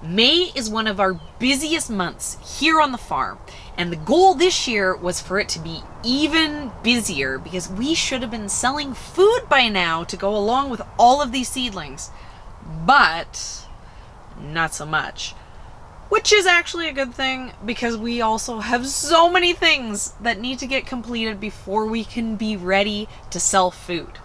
May is one of our busiest months here on the farm, and the goal this year was for it to be even busier because we should have been selling food by now to go along with all of these seedlings, but not so much. Which is actually a good thing because we also have so many things that need to get completed before we can be ready to sell food.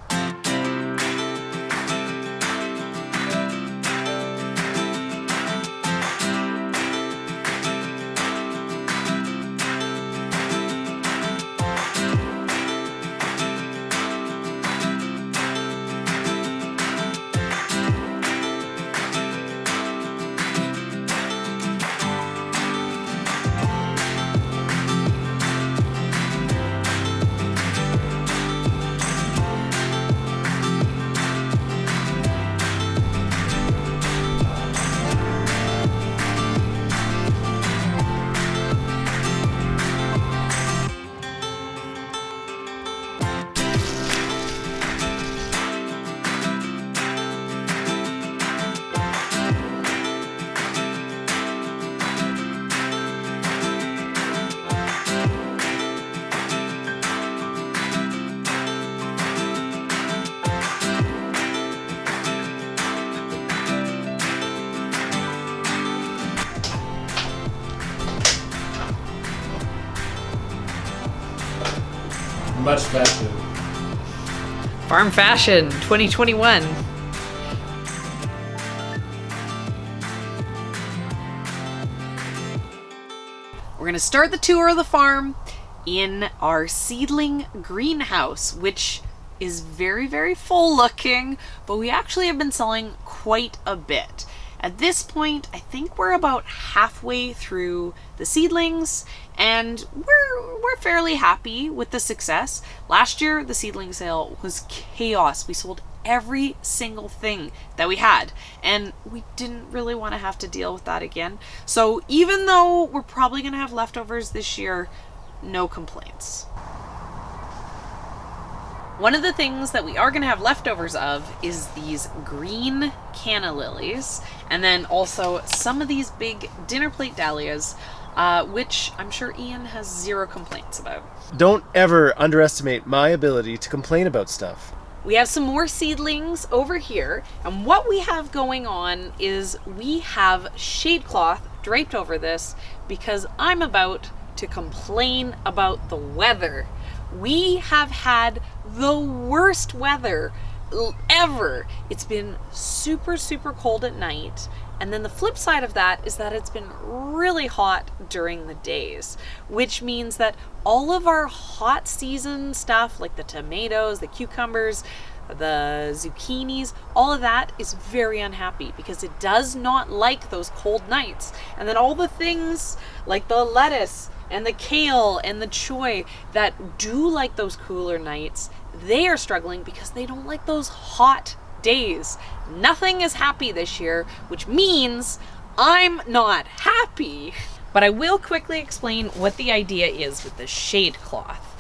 Much faster. Farm Fashion 2021. We're going to start the tour of the farm in our seedling greenhouse, which is very, very full looking, but we actually have been selling quite a bit. At this point, I think we're about halfway through the seedlings, and we're fairly happy with the success. Last year, the seedling sale was chaos. We sold every single thing that we had, and we didn't really want to have to deal with that again. So even though we're probably going to have leftovers this year, no complaints. One of the things that we are going to have leftovers of is these green canna lilies, and then also some of these big dinner plate dahlias, which I'm sure Ian has zero complaints about. Don't ever underestimate my ability to complain about stuff. We have some more seedlings over here, and what we have going on is we have shade cloth draped over this because I'm about to complain about the weather. We have had the worst weather ever. It's been super, super cold at night. And then the flip side of that is that it's been really hot during the days, which means that all of our hot season stuff, like the tomatoes, the cucumbers, the zucchinis, all of that is very unhappy because it does not like those cold nights. And then all the things like the lettuce and the kale and the choy that do like those cooler nights, they are struggling because they don't like those hot days. Nothing is happy this year, which means I'm not happy. But I will quickly explain what the idea is with the shade cloth.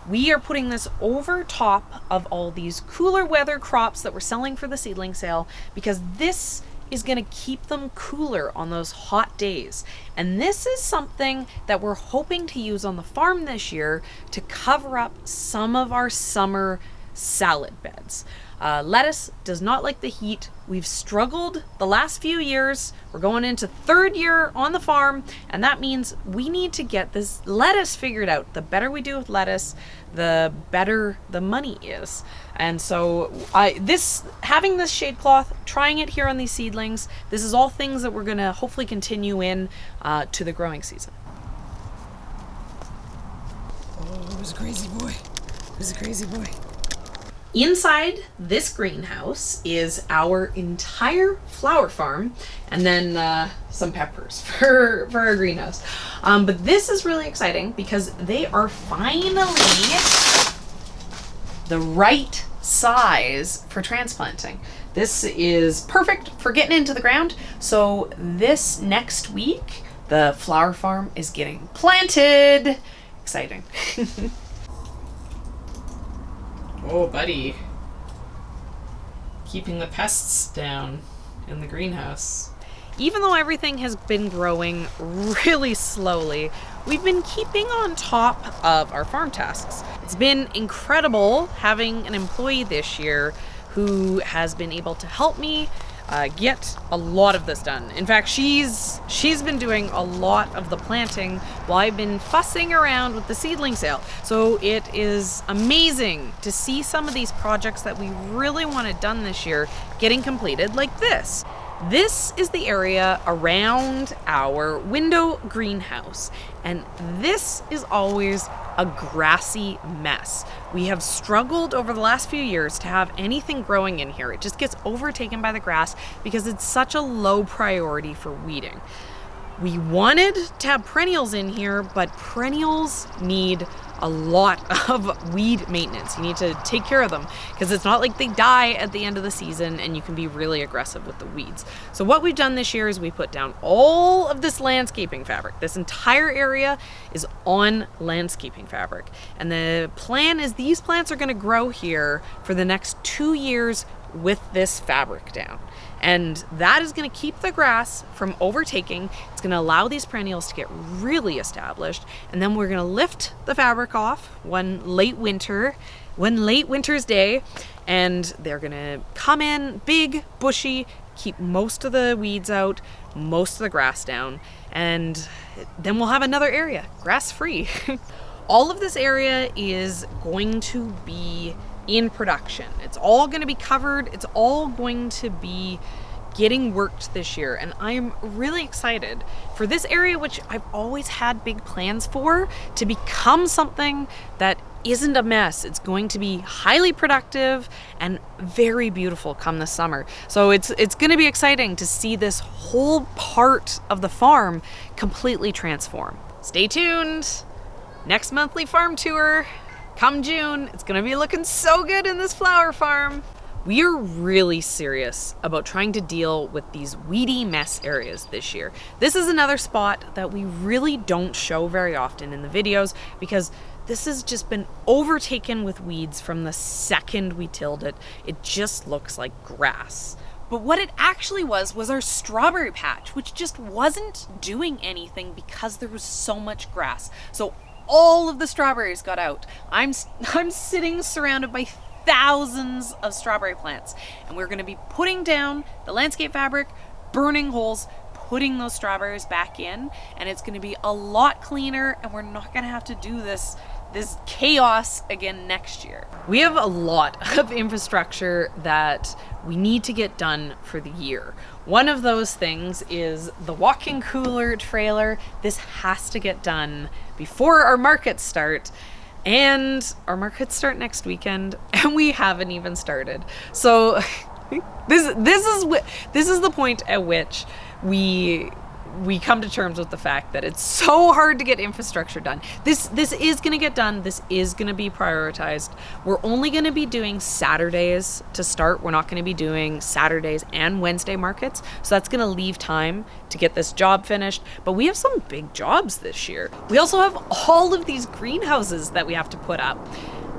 We are putting this over top of all these cooler weather crops that we're selling for the seedling sale because this is going to keep them cooler on those hot days. And this is something that we're hoping to use on the farm this year to cover up some of our summer salad beds. Lettuce does not like the heat. We've struggled the last few years. We're going into third year on the farm, and that means we need to get this lettuce figured out. The better we do with lettuce, the better the money is. And so having this shade cloth, trying it here on these seedlings, this is all things that we're going to hopefully continue in to the growing season. Oh, who's a crazy boy? Who's a crazy boy? Inside this greenhouse is our entire flower farm, and then some peppers for our greenhouse. But this is really exciting because they are finally the right size for transplanting. This is perfect for getting into the ground. So this next week, the flower farm is getting planted. Exciting. Oh, buddy. Keeping the pests down in the greenhouse. even though everything has been growing really slowly, we've been keeping on top of our farm tasks. It's been incredible having an employee this year who has been able to help me get a lot of this done. In fact, she's been doing a lot of the planting while I've been fussing around with the seedling sale. So it is amazing to see some of these projects that we really wanted done this year getting completed, like this. This is the area around our window greenhouse, and this is always a grassy mess. We have struggled over the last few years to have anything growing in here. It just gets overtaken by the grass because it's such a low priority for weeding. We wanted to have perennials in here, but perennials need a lot of weed maintenance. You need to take care of them because it's not like they die at the end of the season, and you can be really aggressive with the weeds. So what we've done this year is we put down all of this landscaping fabric. This entire area is on landscaping fabric. And the plan is these plants are going to grow here for the next 2 years with this fabric down. And that is going to keep the grass from overtaking. It's going to allow these perennials to get really established. And then we're going to lift the fabric off one late winter's day. And they're going to come in big, bushy, keep most of the weeds out, most of the grass down. And then we'll have another area, grass free. All of this area is going to be in production. It's all going to be covered. It's all going to be getting worked this year. And I'm really excited for this area, which I've always had big plans for, to become something that isn't a mess. It's going to be highly productive and very beautiful come this summer. So it's going to be exciting to see this whole part of the farm completely transform. Stay tuned. Next monthly farm tour. Come June, it's gonna be looking so good in this flower farm. We are really serious about trying to deal with these weedy mess areas this year. This is another spot that we really don't show very often in the videos because this has just been overtaken with weeds from the second we tilled it. It just looks like grass. But what it actually was our strawberry patch, which just wasn't doing anything because there was so much grass. So all of the strawberries got out. I'm sitting surrounded by thousands of strawberry plants, and we're going to be putting down the landscape fabric, burning holes, putting those strawberries back in, and it's going to be a lot cleaner, and we're not going to have to do this chaos again next year. We have a lot of infrastructure that we need to get done for the year. One of those things is the walk-in cooler trailer. This has to get done before our markets start. And our markets start next weekend, and we haven't even started. So this is the point at which we come to terms with the fact that it's so hard to get infrastructure done. This is going to get done. This is going to be prioritized. We're only going to be doing Saturdays to start. We're not going to be doing Saturdays and Wednesday markets. So that's going to leave time to get this job finished. But we have some big jobs this year. We also have all of these greenhouses that we have to put up.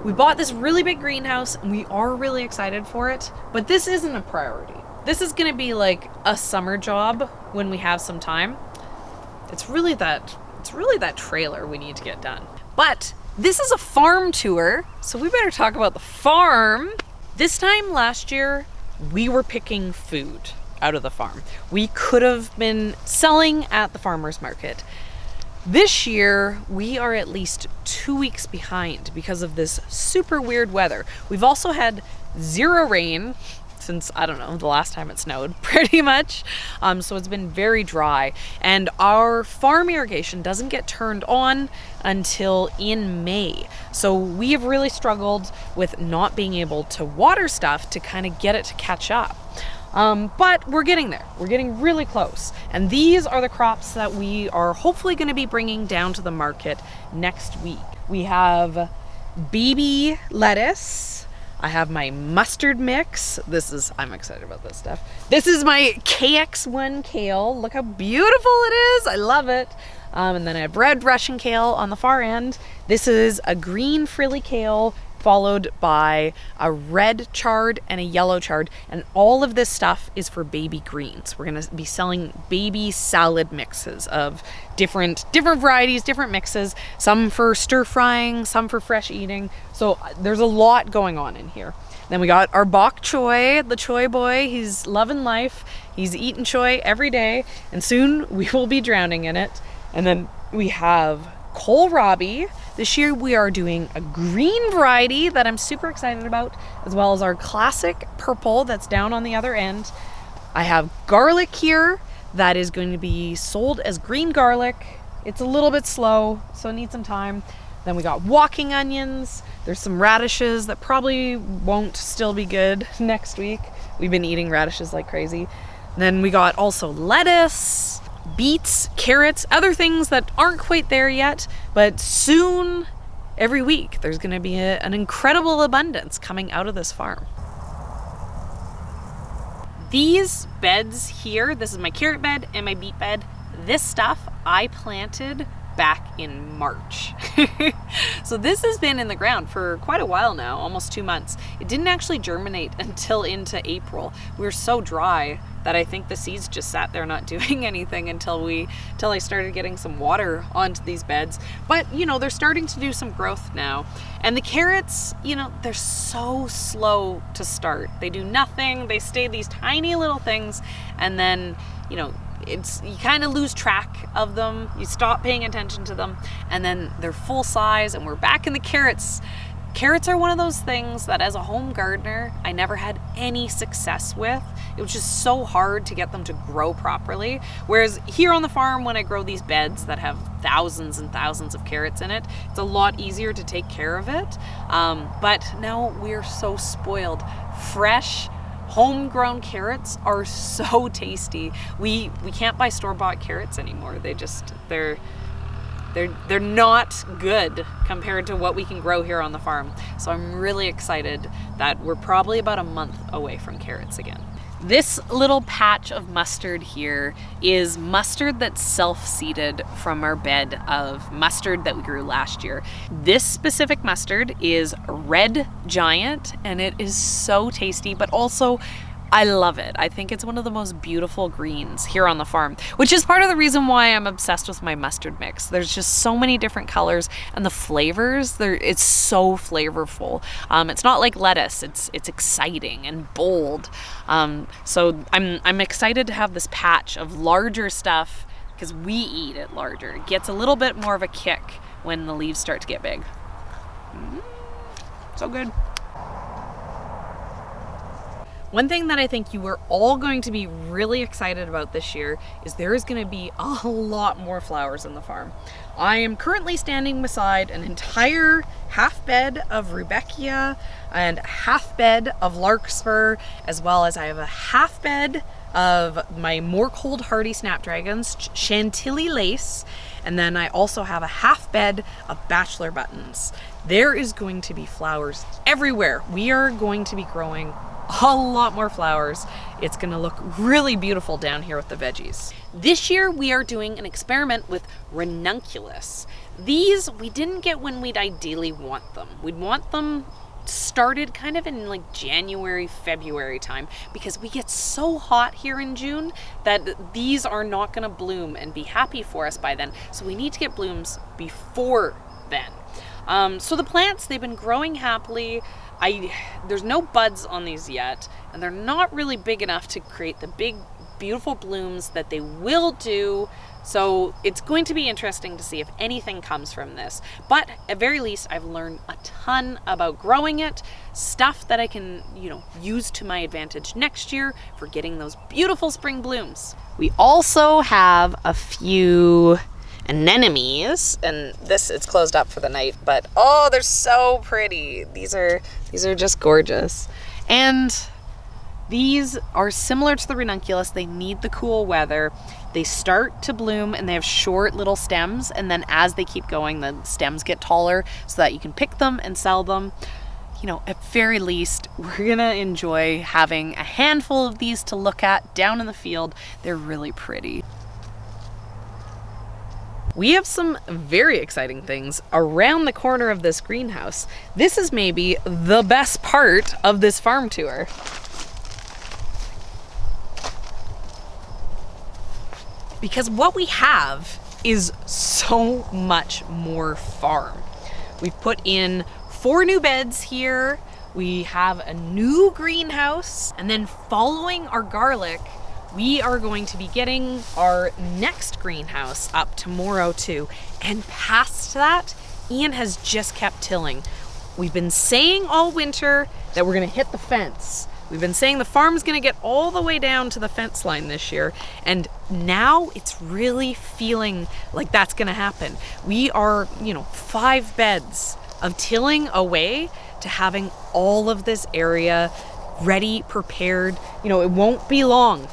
We bought this really big greenhouse, and we are really excited for it. But this isn't a priority. This is going to be like a summer job when we have some time. It's really that trailer we need to get done. But this is a farm tour, so we better talk about the farm. This time last year, we were picking food out of the farm. We could have been selling at the farmer's market. This year, we are at least 2 weeks behind because of this super weird weather. We've also had 0 rain since, I don't know, the last time it snowed, pretty much. So it's been very dry. And our farm irrigation doesn't get turned on until in May. So we have really struggled with not being able to water stuff to kind of get it to catch up. But we're getting there. We're getting really close. And these are the crops that we are hopefully going to be bringing down to the market next week. We have baby lettuce. I have my mustard mix. I'm excited about this stuff. This is my KX1 kale. Look how beautiful it is. I love it. And then I have red Russian kale on the far end. This is a green frilly kale, followed by a red chard and a yellow chard. And all of this stuff is for baby greens. We're gonna be selling baby salad mixes of different varieties, different mixes, some for stir frying, some for fresh eating. So there's a lot going on in here. Then we got our bok choy, the choy boy. He's loving life. He's eating choy every day, and soon we will be drowning in it. And then we have kohlrabi. This year we are doing a green variety that I'm super excited about, as well as our classic purple that's down on the other end. I have garlic here that is going to be sold as green garlic. It's a little bit slow, so it needs some time. Then we got walking onions. There's some radishes that probably won't still be good next week. We've been eating radishes like crazy. Then we got also lettuce, beets, carrots, other things that aren't quite there yet, but soon, every week, there's gonna be an incredible abundance coming out of this farm. These beds here, this is my carrot bed and my beet bed. This stuff I planted back in March. So this has been in the ground for quite a while now, almost 2 months. It didn't actually germinate until into April. We were so dry that I think the seeds just sat there not doing anything until I started getting some water onto these beds. But you know, they're starting to do some growth now. And the carrots, you know, they're so slow to start. They do nothing. They stay these tiny little things, and then, you know, you kind of lose track of them. You stop paying attention to them, and then they're full size, and we're back in the carrots. Carrots are one of those things that as a home gardener, I never had any success with. It was just so hard to get them to grow properly. Whereas here on the farm, when I grow these beds that have thousands and thousands of carrots in it, it's a lot easier to take care of it. But now we're so spoiled. Fresh, homegrown carrots are so tasty. We can't buy store-bought carrots anymore. They're not good compared to what we can grow here on the farm. So I'm really excited that we're probably about a month away from carrots again. This little patch of mustard here is mustard that's self-seeded from our bed of mustard that we grew last year. This specific mustard is Red Giant, and it is so tasty, but also I love it. I think it's one of the most beautiful greens here on the farm, which is part of the reason why I'm obsessed with my mustard mix. There's just so many different colors, and the flavors, it's so flavorful. It's not like lettuce. It's exciting and bold. So I'm excited to have this patch of larger stuff because we eat it larger. It gets a little bit more of a kick when the leaves start to get big. So good. One thing that I think you are all going to be really excited about this year is there is going to be a lot more flowers in the farm. I am currently standing beside an entire half bed of Rudbeckia and half bed of Larkspur, as well as I have a half bed of my more cold hardy snapdragons, Chantilly lace, and then I also have a half bed of bachelor buttons. There is going to be flowers everywhere. We are going to be growing a lot more flowers. It's gonna look really beautiful down here with the veggies. This year we are doing an experiment with ranunculus. These we didn't get when we'd ideally want them. We'd want them started kind of in like January, February time, because we get so hot here in June that these are not gonna bloom and be happy for us by then. So we need to get blooms before then. So the plants, they've been growing happily. There's no buds on these yet, and they're not really big enough to create the big, beautiful blooms that they will do. So it's going to be interesting to see if anything comes from this. But at very least, I've learned a ton about growing it, stuff that I can, use to my advantage next year for getting those beautiful spring blooms. We also have a few anemones, and it's closed up for the night, but oh, they're so pretty. These are just gorgeous. And these are similar to the ranunculus. They need the cool weather. They start to bloom and they have short little stems, and then as they keep going, the stems get taller so that you can pick them and sell them. At very least, we're gonna enjoy having a handful of these to look at down in the field. They're really pretty. we have some very exciting things around the corner of this greenhouse. This is maybe the best part of this farm tour. Because what we have is so much more farm. We've put in 4 new beds here. We have a new greenhouse, and then following our garlic, we are going to be getting our next greenhouse up tomorrow too. And past that, Ian has just kept tilling. We've been saying all winter that we're gonna hit the fence. We've been saying the farm's gonna get all the way down to the fence line this year, and now it's really feeling like that's gonna happen. We are, 5 beds of tilling away to having all of this area ready, prepared. It won't be long.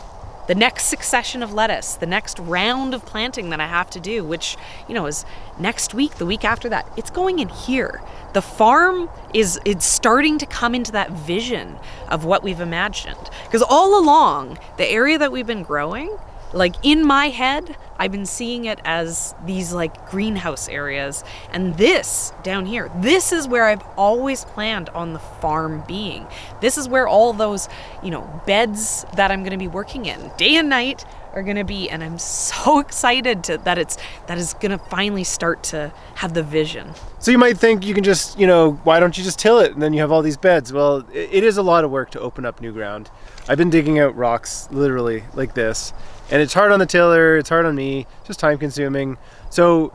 The next succession of lettuce, the next round of planting that I have to do, which, is next week, the week after that, it's going in here. The farm it's starting to come into that vision of what we've imagined. Because all along, the area that we've been growing, like in my head, I've been seeing it as these like greenhouse areas. And this down here, this is where I've always planned on the farm being. This is where all those, beds that I'm going to be working in day and night are going to be. And I'm so excited that is going to finally start to have the vision. So you might think you can just, why don't you just till it and then you have all these beds? Well, it is a lot of work to open up new ground. I've been digging out rocks literally like this. And it's hard on the tiller, it's hard on me, just time consuming. So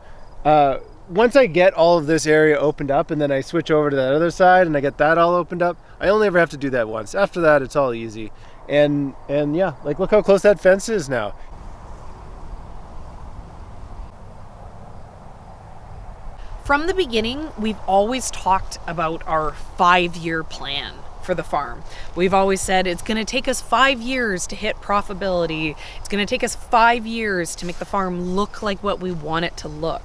once I get all of this area opened up and then I switch over to that other side and I get that all opened up, I only ever have to do that once. After that, it's all easy. And yeah, like look how close that fence is now. From the beginning, we've always talked about our 5-year plan for the farm. We've always said it's going to take us 5 years to hit profitability. It's going to take us 5 years to make the farm look like what we want it to look.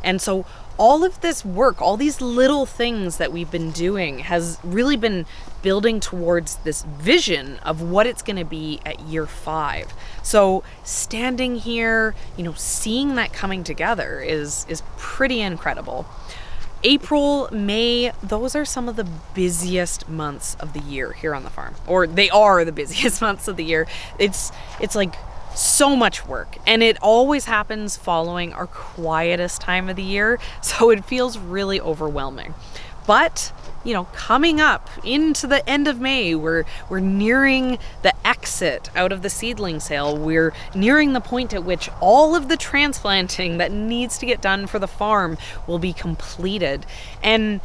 And so all of this work, all these little things that we've been doing has really been building towards this vision of what it's going to be at year 5. So standing here, seeing that coming together is pretty incredible. April, May, those are some of the busiest months of the year here on the farm. Or they are the busiest months of the year. It's like so much work, and it always happens following our quietest time of the year, so it feels really overwhelming. But coming up into the end of May, we're nearing the exit out of the seedling sale. We're nearing the point at which all of the transplanting that needs to get done for the farm will be completed. And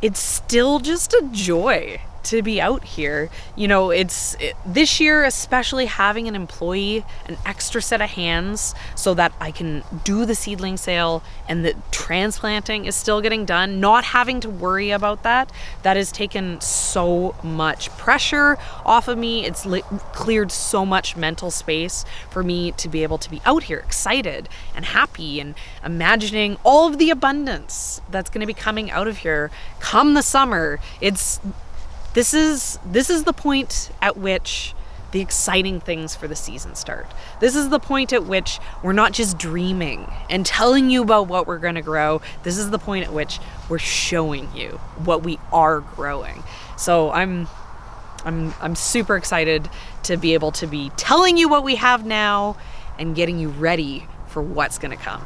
it's still just a joy to be out here. This year, especially having an employee, an extra set of hands so that I can do the seedling sale and the transplanting is still getting done, not having to worry about that has taken so much pressure off of me. It's cleared so much mental space for me to be able to be out here excited and happy and imagining all of the abundance that's going to be coming out of here come the summer. This is the point at which the exciting things for the season start. This is the point at which we're not just dreaming and telling you about what we're going to grow. This is the point at which we're showing you what we are growing. So I'm super excited to be able to be telling you what we have now and getting you ready for what's going to come.